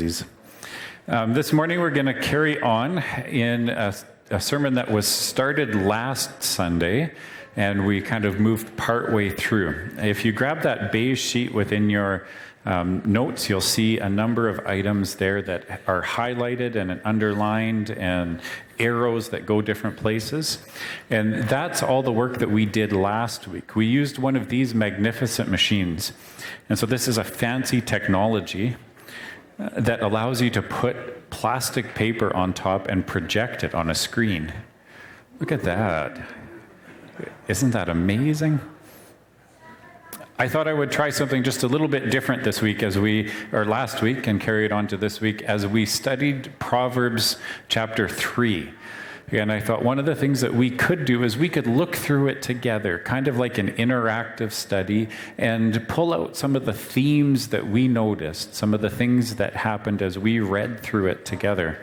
daisies. This morning we're going to carry on in a sermon that was started last Sunday, and we kind of moved partway through. If you grab that beige sheet within your notes, you'll see a number of items there that are highlighted and underlined and arrows that go different places. And that's all the work that we did last week. We used one of these magnificent machines. And so this is a fancy technology that allows you to put plastic paper on top and project it on a screen. Look at that. Isn't that amazing? I thought I would try something just a little bit different this week or last week and carry it on to this week as we studied Proverbs chapter 3. And I thought one of the things that we could do is we could look through it together, kind of like an interactive study, and pull out some of the themes that we noticed, some of the things that happened as we read through it together.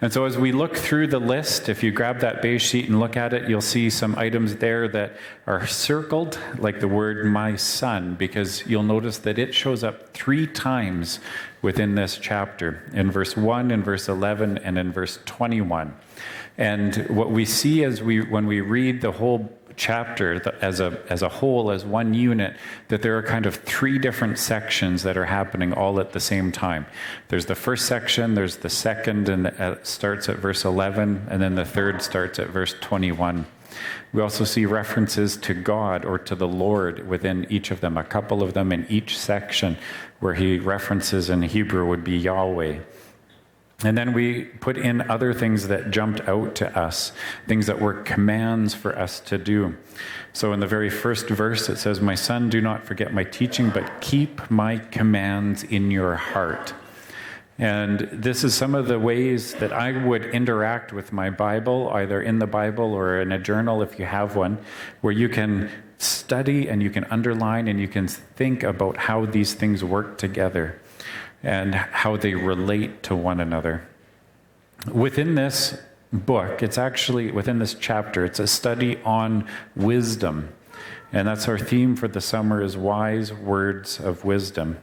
And so as we look through the list, if you grab that beige sheet and look at it, you'll see some items there that are circled, like the word "my son," because you'll notice that it shows up 3 times within this chapter, in verse 1, in verse 11, and in verse 21. And what we see when we read the whole chapter as a whole, as one unit, that there are kind of 3 different sections that are happening all at the same time. There's the first section, there's the second, and it starts at verse 11, and then the third starts at verse 21. We also see references to God or to the Lord within each of them, a couple of them in each section where he references in Hebrew would be Yahweh. And then we put in other things that jumped out to us, things that were commands for us to do. So in the very first verse, it says, "My son, do not forget my teaching, but keep my commands in your heart." And this is some of the ways that I would interact with my Bible, either in the Bible or in a journal if you have one, where you can study and you can underline and you can think about how these things work together and how they relate to one another. Within this book, it's actually, within this chapter, it's a study on wisdom. And that's our theme for the summer, is wise words of wisdom.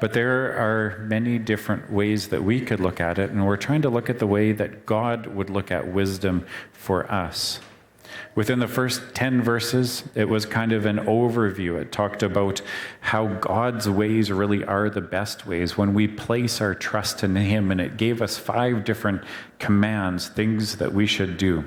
But there are many different ways that we could look at it, and we're trying to look at the way that God would look at wisdom for us. Within the first 10 verses, it was kind of an overview. It talked about how God's ways really are the best ways when we place our trust in him, and it gave us 5 different commands, things that we should do.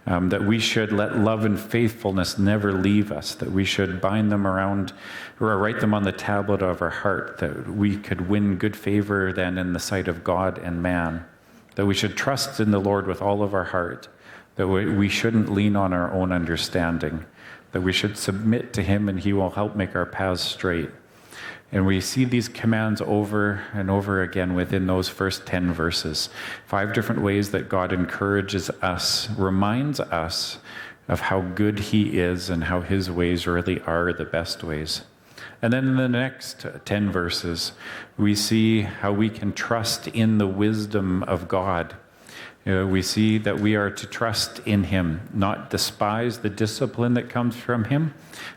That we should let love and faithfulness never leave us, that we should bind them around or write them on the tablet of our heart, that we could win good favor then in the sight of God and man, that we should trust in the Lord with all of our heart, that we shouldn't lean on our own understanding, that we should submit to him and he will help make our paths straight. And we see these commands over and over again within those first 10 verses. 5 different ways that God encourages us, reminds us of how good he is and how his ways really are the best ways. And then in the next 10 verses, we see how we can trust in the wisdom of God. We see that we are to trust in him, not despise the discipline that comes from him,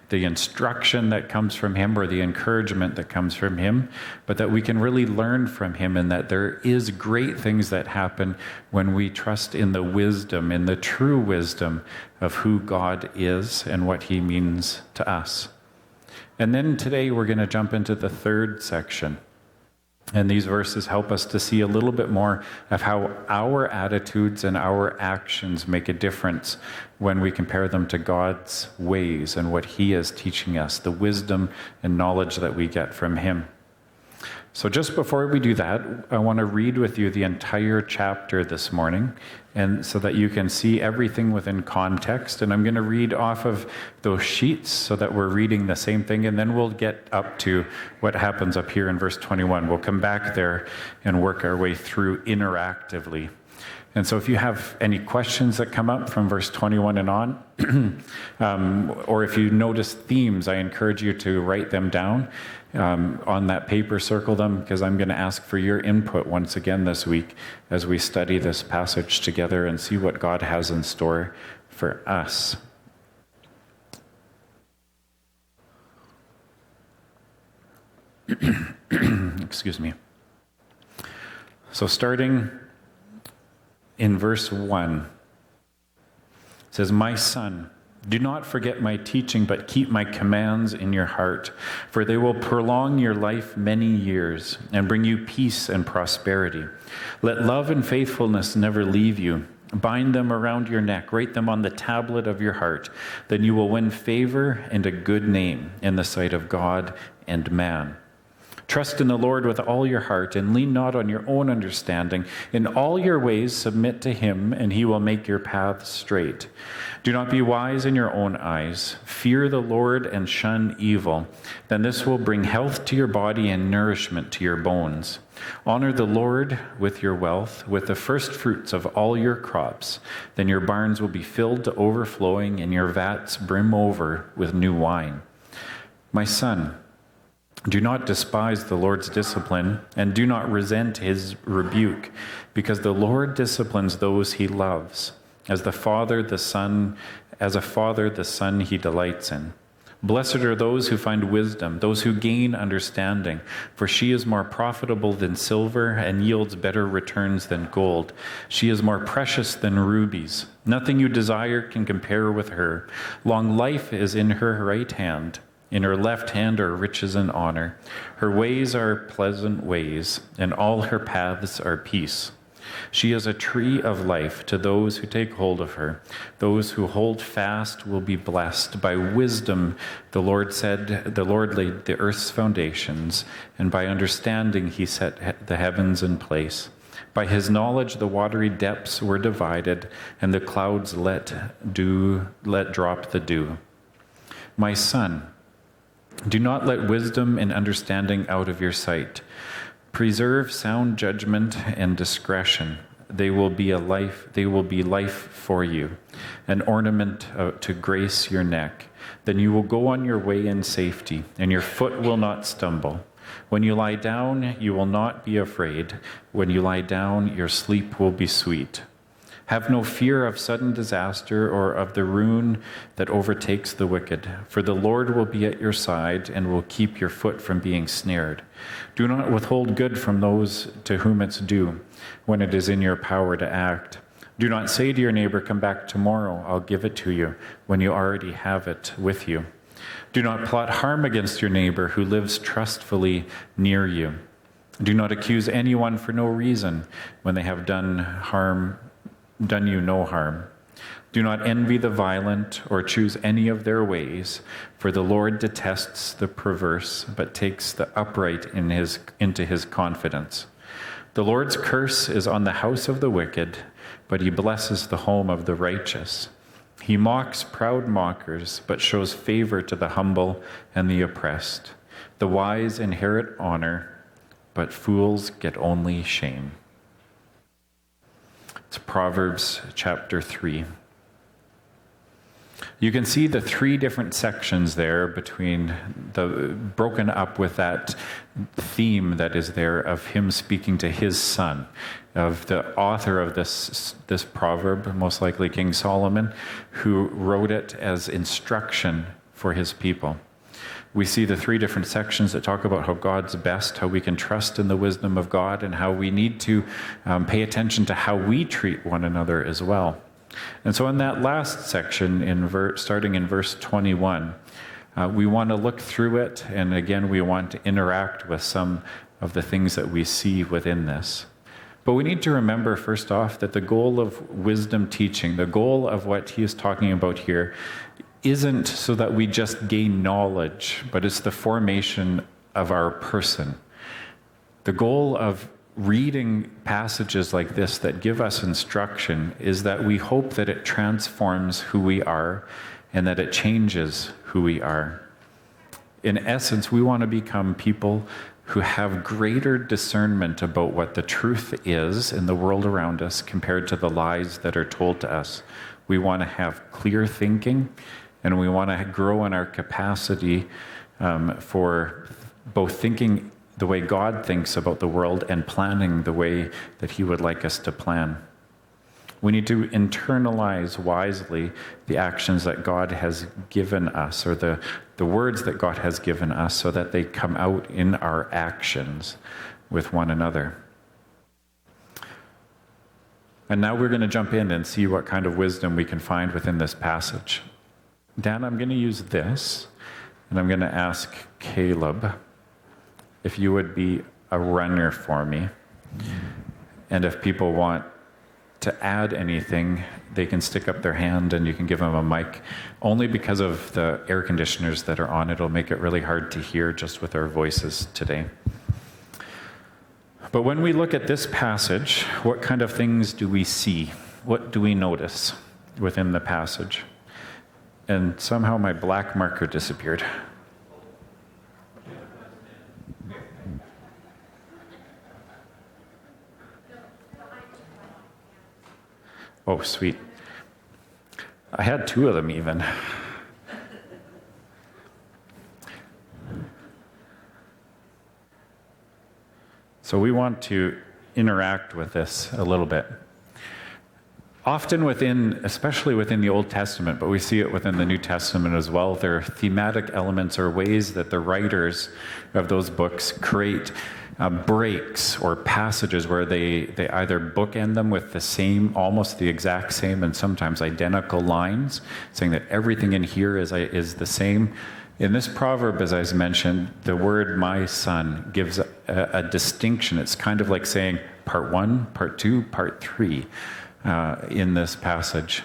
the instruction that comes from him, or the encouragement that comes from him, but that we can really learn from him, and that there is great things that happen when we trust in the wisdom, in the true wisdom of who God is and what he means to us. And then today we're going to jump into the third section. And these verses help us to see a little bit more of how our attitudes and our actions make a difference when we compare them to God's ways and what he is teaching us, the wisdom and knowledge that we get from him. So just before we do that, I want to read with you the entire chapter this morning, and so that you can see everything within context. And I'm going to read off of those sheets so that we're reading the same thing, and then we'll get up to what happens up here in verse 21. We'll come back there and work our way through interactively. And so if you have any questions that come up from verse 21 and on, or if you notice themes, I encourage you to write them down on that paper, circle them, because I'm going to ask for your input once again this week as we study this passage together and see what God has in store for us. Excuse me. So starting in verse 1, it says, "My son, do not forget my teaching, but keep my commands in your heart, for they will prolong your life many years and bring you peace and prosperity. Let love and faithfulness never leave you. Bind them around your neck, write them on the tablet of your heart. Then you will win favor and a good name in the sight of God and man. Trust in the Lord with all your heart and lean not on your own understanding. In all your ways submit to him, and he will make your paths straight. Do not be wise in your own eyes. Fear the Lord and shun evil. Then this will bring health to your body and nourishment to your bones. Honor the Lord with your wealth, with the first fruits of all your crops. Then your barns will be filled to overflowing, and your vats brim over with new wine. My son, do not despise the Lord's discipline, and do not resent his rebuke, because the Lord disciplines those he loves. As a father, the son he delights in. Blessed are those who find wisdom, those who gain understanding, for she is more profitable than silver and yields better returns than gold. She is more precious than rubies. Nothing you desire can compare with her. Long life is in her right hand. In her left hand are riches and honor. Her ways are pleasant ways, and all her paths are peace. She is a tree of life to those who take hold of her. Those who hold fast will be blessed. By wisdom, the Lord laid the earth's foundations, and by understanding he set the heavens in place. By his knowledge, the watery depths were divided, and the clouds let drop the dew. My son, do not let wisdom and understanding out of your sight. Preserve sound judgment and discretion. They will be life for you, an ornament to grace your neck. Then you will go on your way in safety, and your foot will not stumble. When you lie down, you will not be afraid. When you lie down, your sleep will be sweet. Have no fear of sudden disaster or of the ruin that overtakes the wicked, for the Lord will be at your side and will keep your foot from being snared. Do not withhold good from those to whom it's due, when it is in your power to act. Do not say to your neighbor, "Come back tomorrow, I'll give it to you," when you already have it with you. Do not plot harm against your neighbor who lives trustfully near you. Do not accuse anyone for no reason when they have done you no harm. Do not envy the violent or choose any of their ways, for the Lord detests the perverse, but takes the upright into his confidence. The Lord's curse is on the house of the wicked, but he blesses the home of the righteous. He mocks proud mockers, but shows favor to the humble and the oppressed. The wise inherit honor, but fools get only shame. It's Proverbs chapter 3. You can see the three different sections there broken up with that theme that is there of him speaking to his son, of the author of this proverb, most likely King Solomon, who wrote it as instruction for his people. We see the three different sections that talk about how God's best, how we can trust in the wisdom of God, and how we need to pay attention to how we treat one another as well. And so in that last section, starting in verse 21, we want to look through it, and again, we want to interact with some of the things that we see within this. But we need to remember, first off, that the goal of wisdom teaching, the goal of what he is talking about here, isn't so that we just gain knowledge, but it's the formation of our person. The goal of reading passages like this that give us instruction is that we hope that it transforms who we are and that it changes who we are. In essence, we want to become people who have greater discernment about what the truth is in the world around us compared to the lies that are told to us. We want to have clear thinking, and we want to grow in our capacity for both thinking the way God thinks about the world and planning the way that he would like us to plan. We need to internalize wisely the actions that God has given us, or the words that God has given us, so that they come out in our actions with one another. And now we're going to jump in and see what kind of wisdom we can find within this passage. Dan, I'm going to use this, and I'm going to ask Caleb if you would be a runner for me. And if people want to add anything, they can stick up their hand and you can give them a mic. Only because of the air conditioners that are on, it'll make it really hard to hear just with our voices today. But when we look at this passage, what kind of things do we see? What do we notice within the passage? And somehow my black marker disappeared. Oh, sweet. I had 2 of them even. So we want to interact with this a little bit. Often especially within the Old Testament, but we see it within the New Testament as well, there are thematic elements or ways that the writers of those books create breaks or passages where they either bookend them with the same, almost the exact same, and sometimes identical lines, saying that everything in here is the same. In this proverb, as I mentioned, the word "my son" gives a distinction. It's kind of like saying part 1, part 2, part 3 in this passage.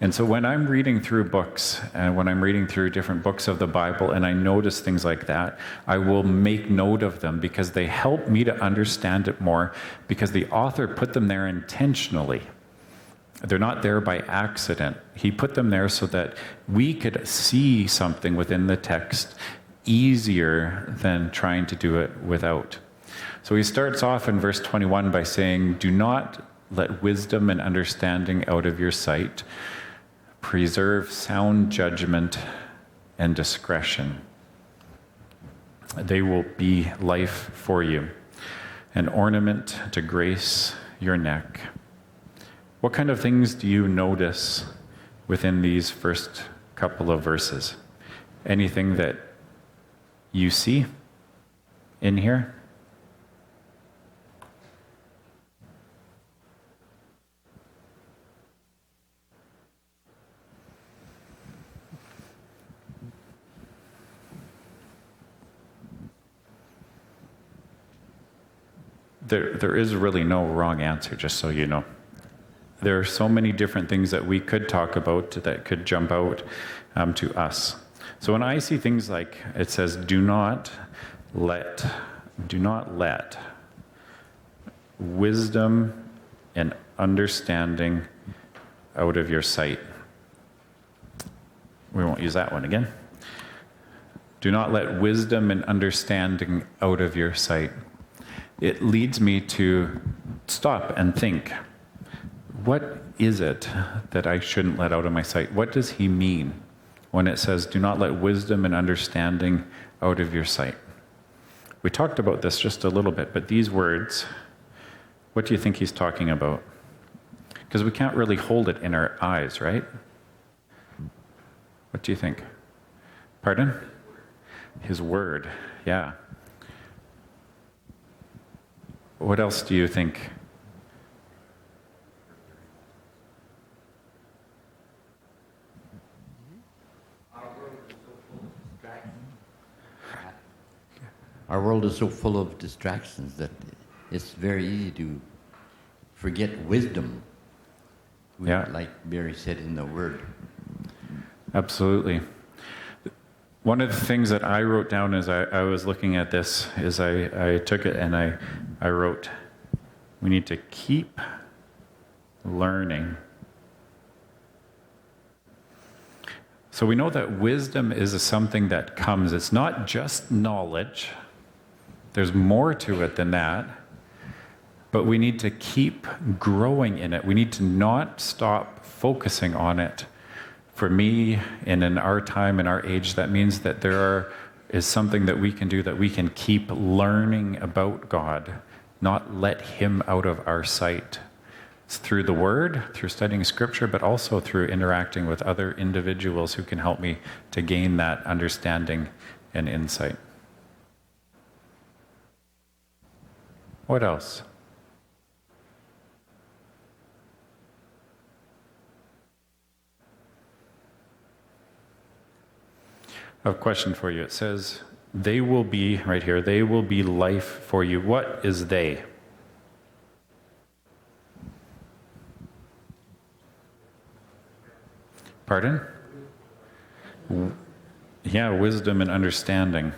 And so when I'm reading through books, and when I'm reading through different books of the Bible, and I notice things like that, I will make note of them because they help me to understand it more, because the author put them there intentionally. They're not there by accident. He put them there so that we could see something within the text easier than trying to do it without. So he starts off in verse 21 by saying, "Do not let wisdom and understanding out of your sight. Preserve sound judgment and discretion. They will be life for you, an ornament to grace your neck." What kind of things do you notice within these first couple of verses? Anything that you see in here? There is really no wrong answer, just so you know. There are so many different things that we could talk about that could jump out to us. So when I see things like it says, do not let wisdom and understanding out of your sight. We won't use that one again. Do not let wisdom and understanding out of your sight. It leads me to stop and think, what is it that I shouldn't let out of my sight? What does he mean when it says, do not let wisdom and understanding out of your sight? We talked about this just a little bit, but these words, what do you think he's talking about? Because we can't really hold it in our eyes, right? What do you think? Pardon? His word, yeah. What else do you think? Our world is so full of distractions that it's very easy to forget wisdom, Yeah. like Barry said in the Word. Absolutely. One of the things that I wrote down as I was looking at this is I took it and I wrote, we need to keep learning. So we know that wisdom is something that comes. It's not just knowledge. There's more to it than that. But we need to keep growing in it. We need to not stop focusing on it. For me, and in our time, in our age, that means that is something that we can do, that we can keep learning about God, not let him out of our sight. It's through the Word, through studying Scripture, but also through interacting with other individuals who can help me to gain that understanding and insight. What else? A question for you. It says, they will be, right here, they will be life for you. What is they? Pardon? Yeah, wisdom and understanding.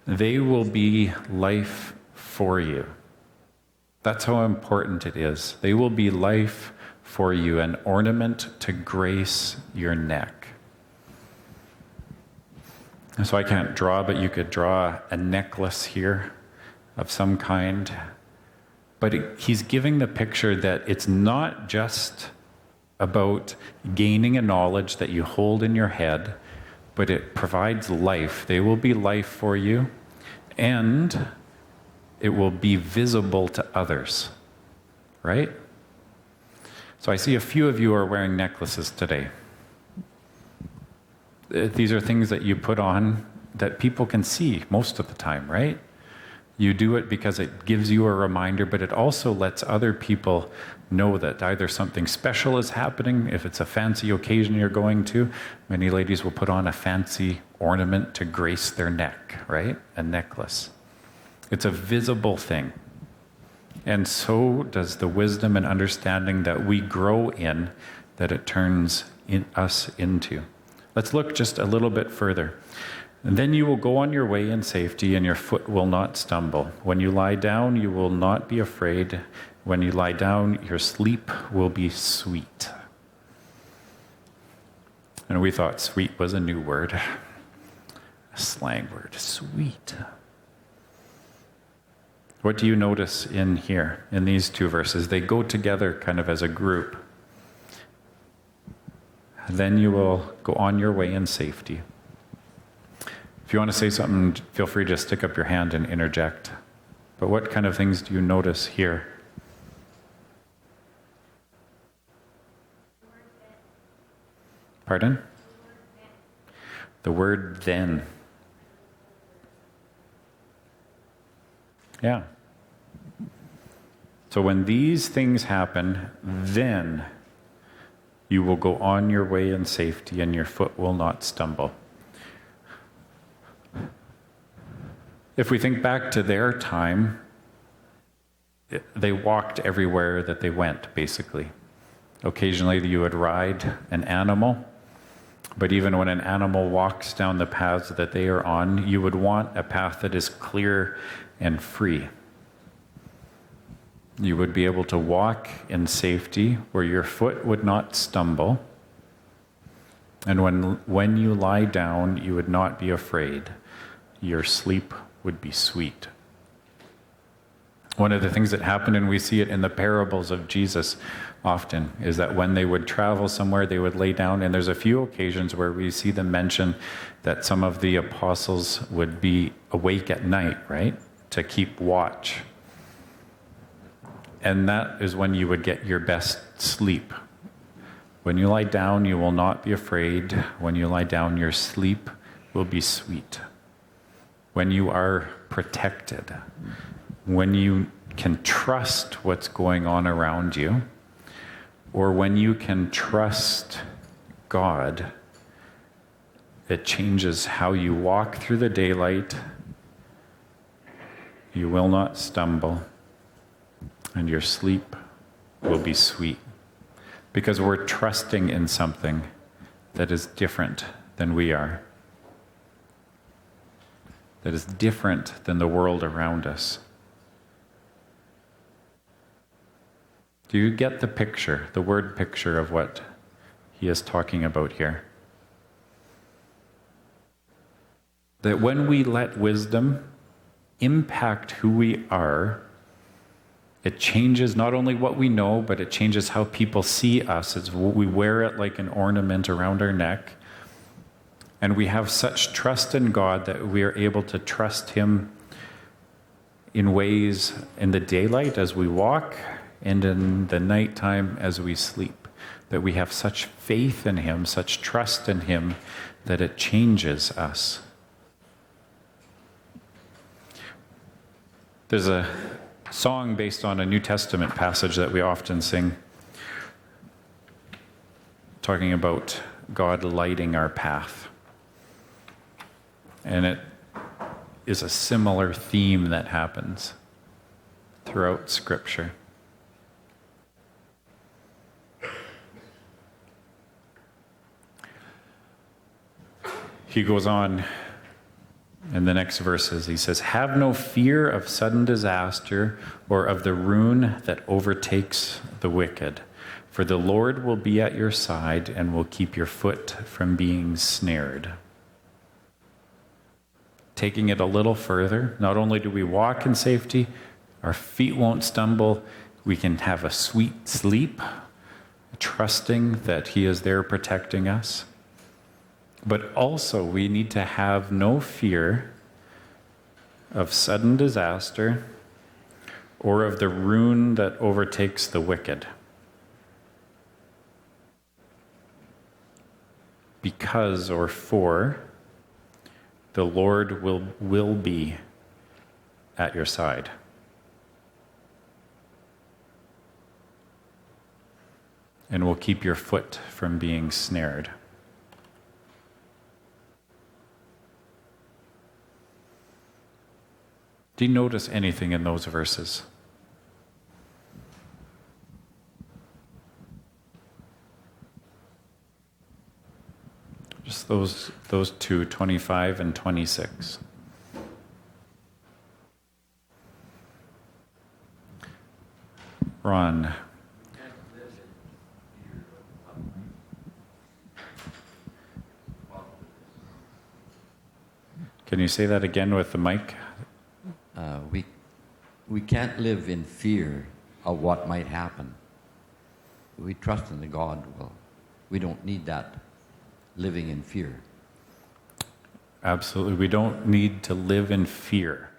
They will be life for you. That's how important it is. They will be life for you, an ornament to grace your neck. So I can't draw, but you could draw a necklace here of some kind. But he's giving the picture that it's not just about gaining a knowledge that you hold in your head, but it provides life. They will be life for you, and it will be visible to others, right? So I see a few of you are wearing necklaces today. These are things that you put on that people can see most of the time, right? You do it because it gives you a reminder, but it also lets other people know that either something special is happening, if it's a fancy occasion you're going to. Many ladies will put on a fancy ornament to grace their neck, right? A necklace. It's a visible thing. And so does the wisdom and understanding that we grow in, that it turns us into. Let's look just a little bit further. And then you will go on your way in safety, and your foot will not stumble. When you lie down, you will not be afraid. When you lie down, your sleep will be sweet. And we thought sweet was a new word, a slang word, sweet. What do you notice in here, in these two verses? They go together kind of as a group. Then you will go on your way in safety. If you want to say something, feel free to stick up your hand and interject. But what kind of things do you notice here? Pardon? The word then. Yeah. So when these things happen, then you will go on your way in safety, and your foot will not stumble. If we think back to their time, they walked everywhere that they went, basically. Occasionally you would ride an animal, but even when an animal walks down the paths that they are on, you would want a path that is clear and free. You would be able to walk in safety where your foot would not stumble. And when you lie down, you would not be afraid. Your sleep would be sweet. One of the things that happened, and we see it in the parables of Jesus often, is that when they would travel somewhere, they would lay down. And there's a few occasions where we see them mention that some of the apostles would be awake at night, right? To keep watch. And that is when you would get your best sleep. When you lie down, you will not be afraid. When you lie down, your sleep will be sweet. When you are protected, when you can trust what's going on around you, or when you can trust God, it changes how you walk through the daylight. You will not stumble, and your sleep will be sweet. Because we're trusting in something that is different than we are, that is different than the world around us. Do you get the picture, the word picture of what he is talking about here? That when we let wisdom impact who we are, it changes not only what we know, but it changes how people see us. As we wear it like an ornament around our neck. And we have such trust in God that we are able to trust him in ways in the daylight as we walk, and in the nighttime as we sleep. That we have such faith in him, such trust in him, that it changes us. There's a song based on a New Testament passage that we often sing, talking about God lighting our path. And it is a similar theme that happens throughout Scripture. He goes on in the next verses. He says, "Have no fear of sudden disaster or of the ruin that overtakes the wicked, for the Lord will be at your side and will keep your foot from being snared." Taking it a little further, not only do we walk in safety, our feet won't stumble, we can have a sweet sleep, trusting that He is there protecting us. But also, we need to have no fear of sudden disaster or of the ruin that overtakes the wicked. Because, or for, the Lord will be at your side. And will keep your foot from being snared. Do you notice anything in those verses? Just those two, 25 and 26. Ron. Can you say that again with the mic? We can't live in fear of what might happen. We trust in the God. Well, we don't need that living in fear. Absolutely. We don't need to live in fear.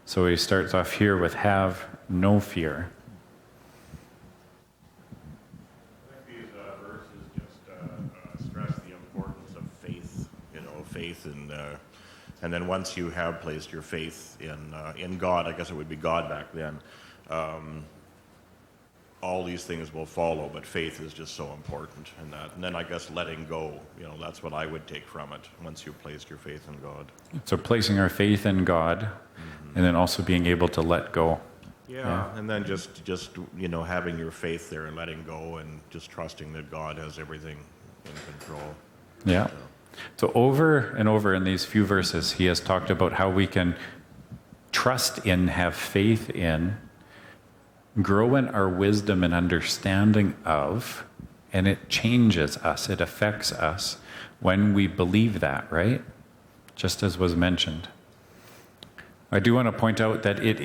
So he starts off here with have no fear. These verses just stress the importance of faith, faith and then once you have placed your faith in God, I guess it would be God back then, all these things will follow, but faith is just so important in that. And then I guess letting go, that's what I would take from it once you've placed your faith in God. So placing our faith in God, and then also being able to let go. Yeah. And then just having your faith there and letting go and just trusting that God has everything in control. Yeah. So over and over in these few verses, he has talked about how we can trust in, have faith in, grow in our wisdom and understanding of, and it changes us, it affects us when we believe that, right? Just as was mentioned. I do want to point out that it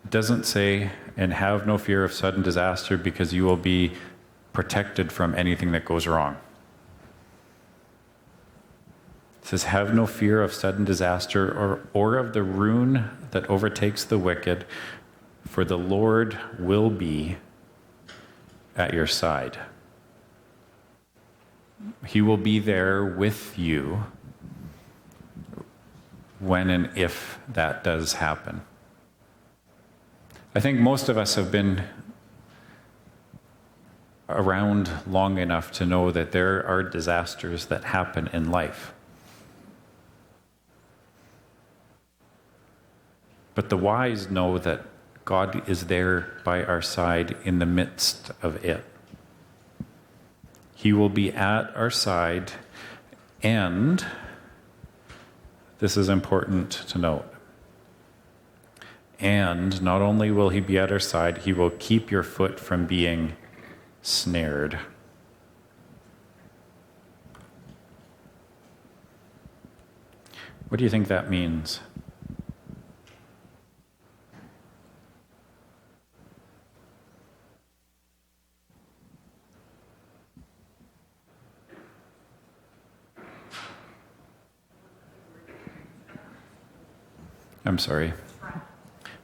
doesn't say, and have no fear of sudden disaster because you will be protected from anything that goes wrong. It says, have no fear of sudden disaster or of the ruin that overtakes the wicked, for the Lord will be at your side. He will be there with you when and if that does happen. I think most of us have been around long enough to know that there are disasters that happen in life. But the wise know that God is there by our side in the midst of it. He will be at our side, and this is important to note. And not only will he be at our side, he will keep your foot from being snared. What do you think that means? I'm sorry.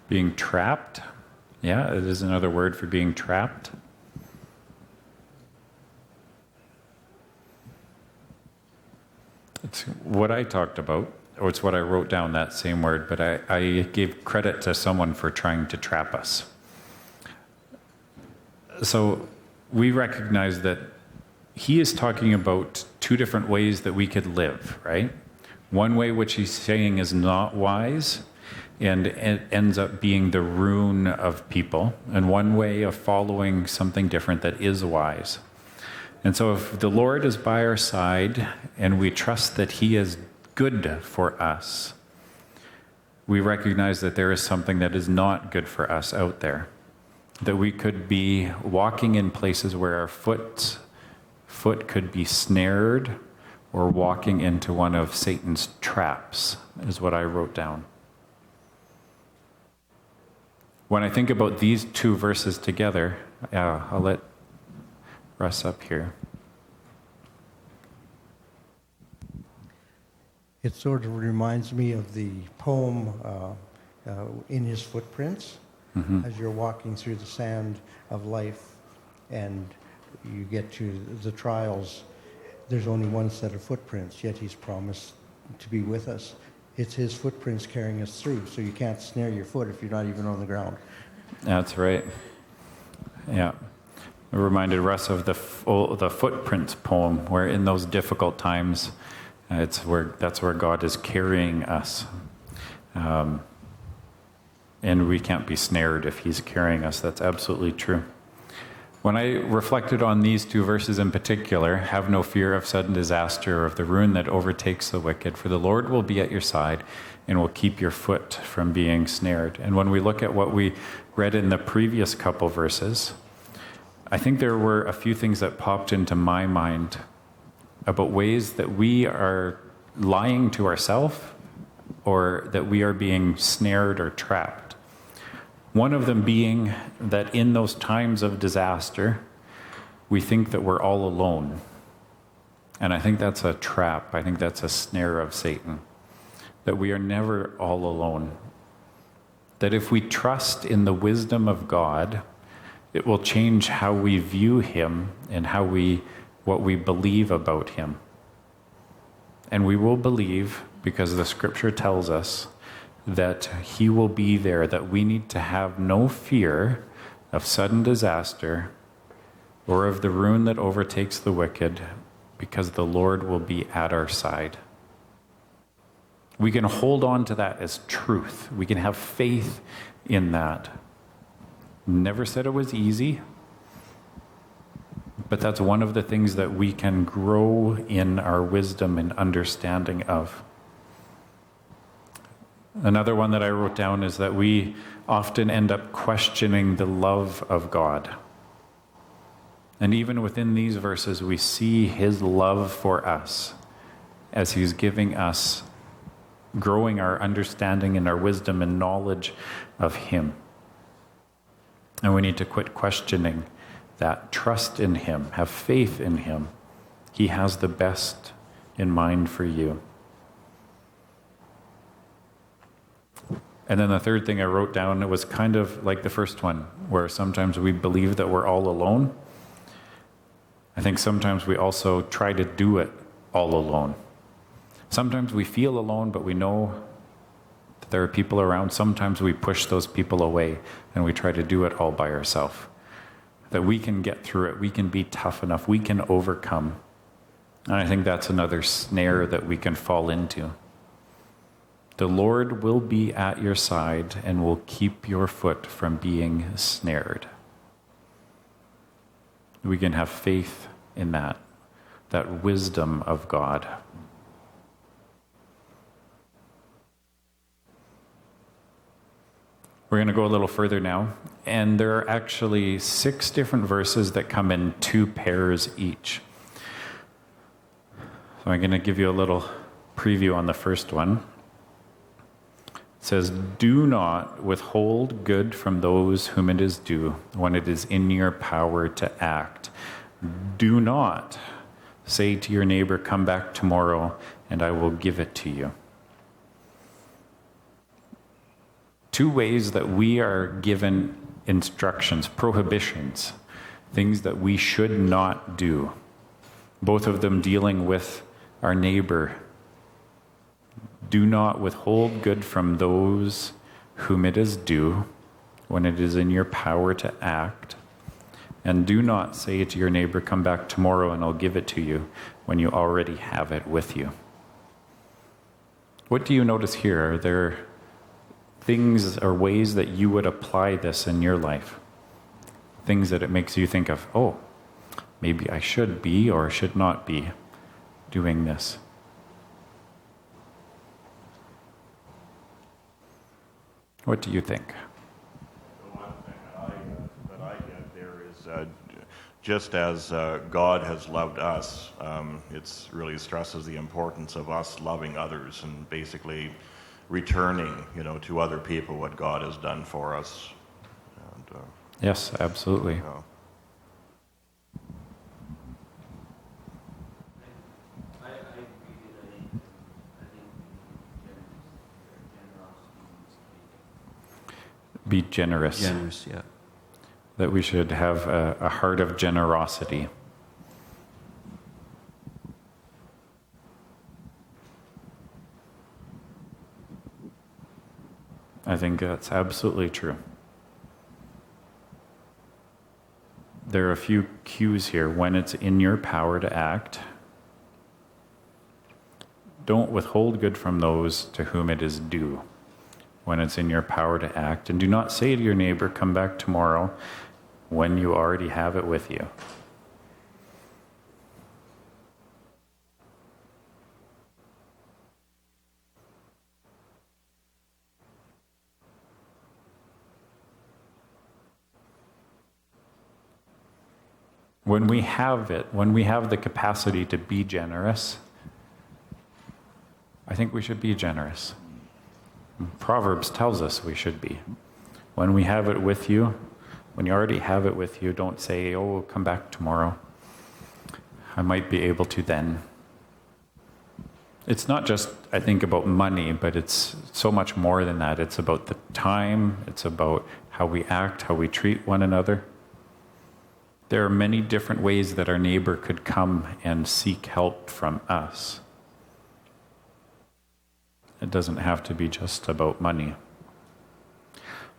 Being trapped? Yeah, it is another word for being trapped. It's what I talked about, or it's what I wrote down, that same word, but I gave credit to someone for trying to trap us. So we recognize that he is talking about two different ways that we could live, right? One way which he's saying is not wise, and it ends up being the ruin of people, and one way of following something different that is wise. And so if the Lord is by our side and we trust that he is good for us, we recognize that there is something that is not good for us out there, that we could be walking in places where our foot could be snared, or walking into one of Satan's traps, is what I wrote down. When I think about these two verses together, I'll let Russ up here. It sort of reminds me of the poem In His Footprints, as you're walking through the sand of life and you get to the trials. There's only one set of footprints, yet he's promised to be with us. It's his footprints carrying us through, so you can't snare your foot if you're not even on the ground. That's right. Yeah. It reminded Russ of the Footprints poem, where in those difficult times, that's where God is carrying us. And we can't be snared if he's carrying us. That's absolutely true. When I reflected on these two verses in particular, have no fear of sudden disaster or of the ruin that overtakes the wicked, for the Lord will be at your side and will keep your foot from being snared. And when we look at what we read in the previous couple verses, I think there were a few things that popped into my mind about ways that we are lying to ourselves or that we are being snared or trapped. One of them being that in those times of disaster, we think that we're all alone. And I think that's a trap. I think that's a snare of Satan. That we are never all alone. That if we trust in the wisdom of God, it will change how we view him and what we believe about him. And we will believe, because the scripture tells us, that he will be there, that we need to have no fear of sudden disaster or of the ruin that overtakes the wicked, because the Lord will be at our side. We can hold on to that as truth. We can have faith in that. Never said it was easy, but that's one of the things that we can grow in our wisdom and understanding of. Another one that I wrote down is that we often end up questioning the love of God. And even within these verses, we see his love for us as he's giving us, growing our understanding and our wisdom and knowledge of him. And we need to quit questioning that. Trust in him. Have faith in him. He has the best in mind for you. And then the third thing I wrote down, it was kind of like the first one, where sometimes we believe that we're all alone. I think sometimes we also try to do it all alone. Sometimes we feel alone, but we know that there are people around. Sometimes we push those people away and we try to do it all by ourselves. That we can get through it. We can be tough enough. We can overcome. And I think that's another snare that we can fall into. The Lord will be at your side and will keep your foot from being snared. We can have faith in that wisdom of God. We're going to go a little further now, and there are actually 6 different verses that come in 2 pairs each. So I'm going to give you a little preview on the first one. It says, "Do not withhold good from those whom it is due when it is in your power to act. Do not say to your neighbor, 'Come back tomorrow, and I will give it to you.'" 2 ways that we are given instructions, prohibitions, things that we should not do. Both of them dealing with our neighbor. Do not withhold good from those whom it is due when it is in your power to act. And do not say to your neighbor, come back tomorrow and I'll give it to you, when you already have it with you. What do you notice here? Are there things or ways that you would apply this in your life? Things that it makes you think of, oh, maybe I should be or should not be doing this. What do you think? The one thing that I get there is just as God has loved us, it really stresses the importance of us loving others and basically returning, to other people what God has done for us. And, Yes, absolutely. I agree that I think generosity. Be generous. Generous, yeah. That we should have a heart of generosity. I think that's absolutely true. There are a few cues here. When it's in your power to act, don't withhold good from those to whom it is due. When it's in your power to act, and do not say to your neighbor, come back tomorrow, when you already have it with you. When we have it, when we have the capacity to be generous, I think we should be generous. Proverbs tells us we should be. When we have it with you, when you already have it with you, don't say, oh, come back tomorrow. I might be able to then. It's not just, I think, about money, but it's so much more than that. It's about the time. It's about how we act, how we treat one another. There are many different ways that our neighbor could come and seek help from us. It doesn't have to be just about money.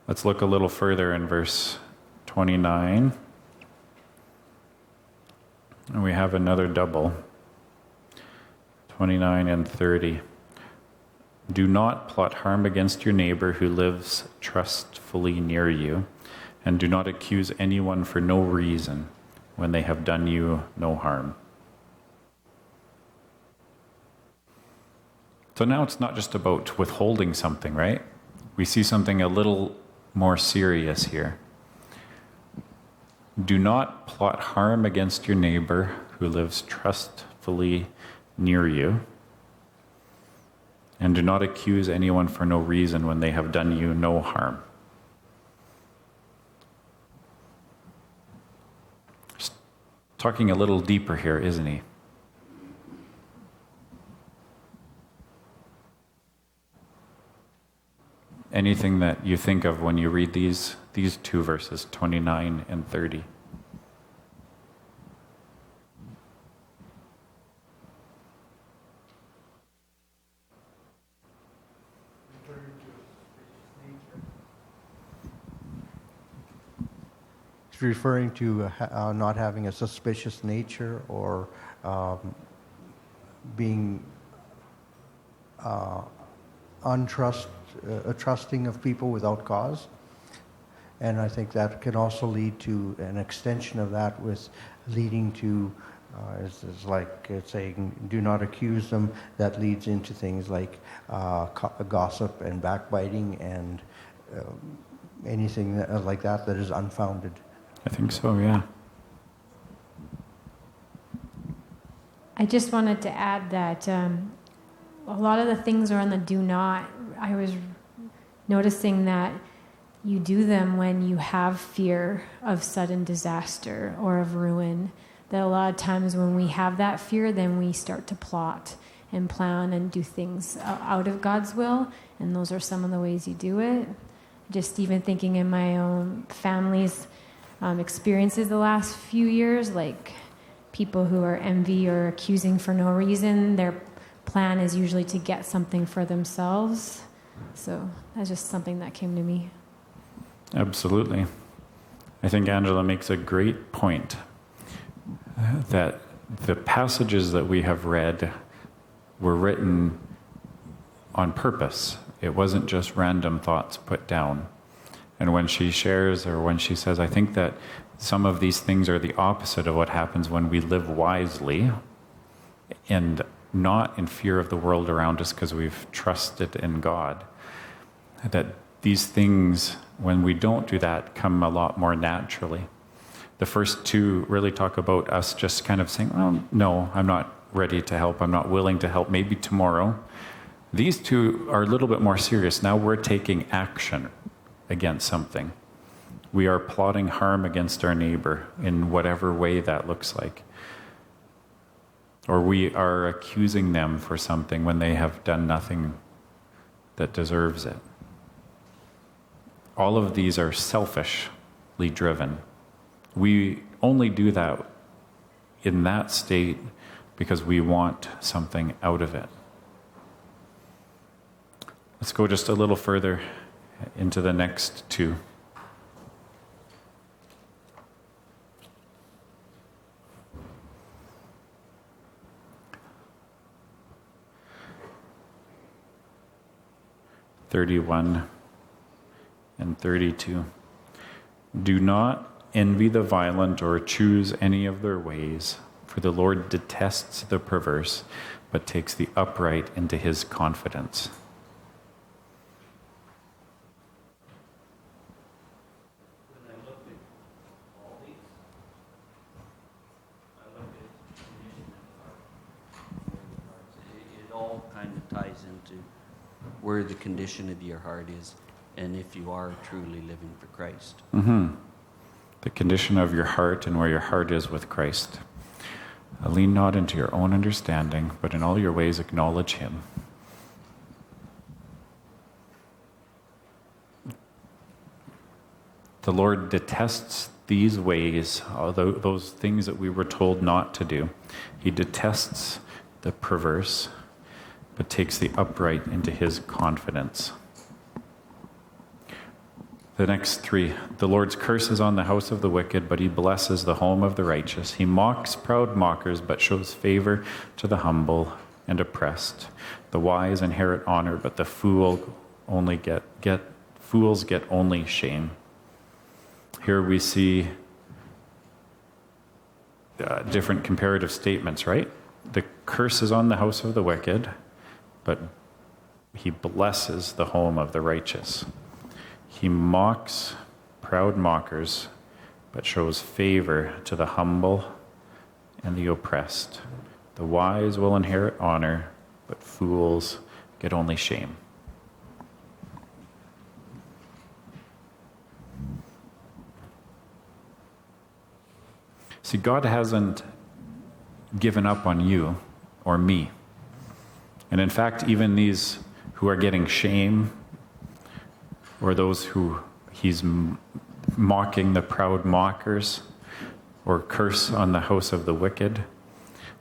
Let's look a little further in verse 29. And we have another double. 29 and 30. Do not plot harm against your neighbor who lives trustfully near you, and do not accuse anyone for no reason when they have done you no harm. So now it's not just about withholding something, right? We see something a little more serious here. Do not plot harm against your neighbor who lives trustfully near you, and do not accuse anyone for no reason when they have done you no harm. Just talking a little deeper here, isn't he? Anything that you think of when you read these two verses, 29 and 30? It's referring to not having a suspicious nature or being trusting of people without cause. And I think that can also lead to an extension of that with leading to, it's like it's saying, do not accuse them. That leads into things like gossip and backbiting and anything like that is unfounded. I think so, yeah. I just wanted to add that a lot of the things are on the do not. I was noticing that you do them when you have fear of sudden disaster or of ruin. That a lot of times when we have that fear, then we start to plot and plan and do things out of God's will, and those are some of the ways you do it. Just even thinking in my own family's experiences the last few years, like people who are envy or accusing for no reason, their plan is usually to get something for themselves. So that's just something that came to me. Absolutely. I think Angela makes a great point that the passages that we have read were written on purpose. It wasn't just random thoughts put down. And when she shares, or when she says, I think that some of these things are the opposite of what happens when we live wisely and not in fear of the world around us because we've trusted in God. That these things, when we don't do that, come a lot more naturally. The first two really talk about us just kind of saying, oh, no, I'm not ready to help. I'm not willing to help. Maybe tomorrow. These two are a little bit more serious. Now we're taking action against something. We are plotting harm against our neighbor in whatever way that looks like. Or we are accusing them for something when they have done nothing that deserves it. All of these are selfishly driven. We only do that in that state because we want something out of it. Let's go just a little further into the next two. (31) and 32. Do not envy the violent or choose any of their ways, for the Lord detests the perverse, but takes the upright into his confidence. When I look at all these, I look at condition of heart. It all kind of ties into where the condition of your heart is, and if you are truly living for Christ. Mm-hmm. The condition of your heart and where your heart is with Christ. Lean not into your own understanding, but in all your ways acknowledge him. The Lord detests these ways, those things that we were told not to do. He detests the perverse, but takes the upright into his confidence. The next three. The Lord's curse is on the house of the wicked, but he blesses the home of the righteous. He mocks proud mockers, but shows favor to the humble and oppressed. The wise inherit honor, but the fools get only shame. Here we see different comparative statements, right? The curse is on the house of the wicked, but he blesses the home of the righteous. He mocks proud mockers, but shows favor to the humble and the oppressed. The wise will inherit honor, but fools get only shame. See, God hasn't given up on you or me. And in fact, even these who are getting shame, or those who he's mocking, the proud mockers, or curse on the house of the wicked,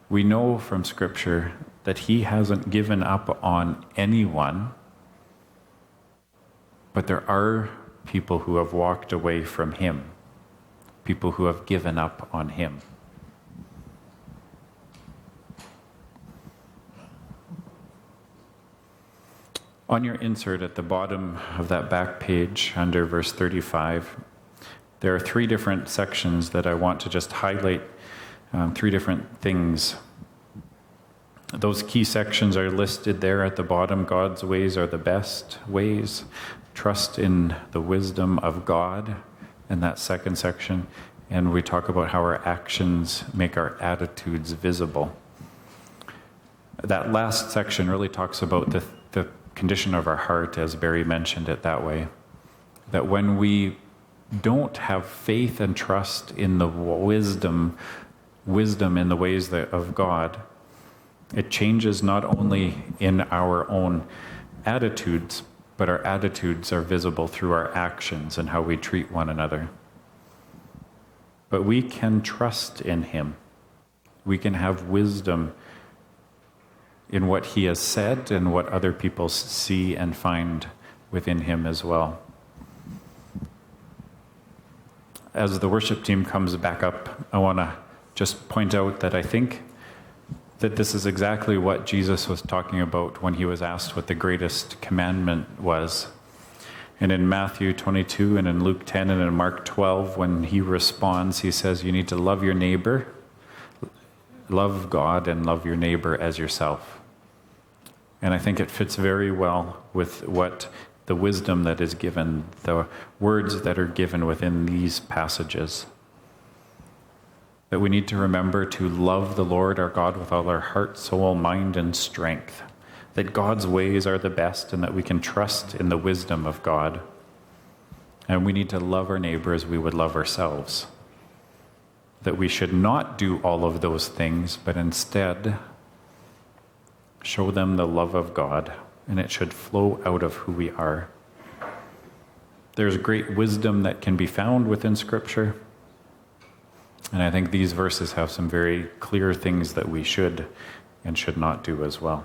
we know from Scripture that he hasn't given up on anyone, but there are people who have walked away from him, people who have given up on him. On your insert at the bottom of that back page, under verse 35, there are three different sections that I want to just highlight, three different things. Those key sections are listed there at the bottom. God's ways are the best ways. Trust in the wisdom of God, in that second section. And we talk about how our actions make our attitudes visible. That last section really talks about the condition of our heart, as Barry mentioned it that way. That when we don't have faith and trust in the wisdom in the ways of God, it changes not only in our own attitudes, but our attitudes are visible through our actions and how we treat one another. But we can trust in him. We can have wisdom in what he has said and what other people see and find within him as well. as the worship team comes back up, I want to just point out that I think that this is exactly what Jesus was talking about when he was asked what the greatest commandment was. And in Matthew 22 and in Luke 10 and in Mark 12, when he responds, he says, you need to love your neighbor, love God, and love your neighbor as yourself. And I think it fits very well with what the wisdom that is given, the words that are given within these passages. That we need to remember to love the Lord our God with all our heart, soul, mind, and strength. That God's ways are the best and that we can trust in the wisdom of God. And we need to love our neighbor as we would love ourselves. That we should not do all of those things, but instead show them the love of God, and it should flow out of who we are. There's great wisdom that can be found within Scripture, and I think these verses have some very clear things that we should and should not do as well.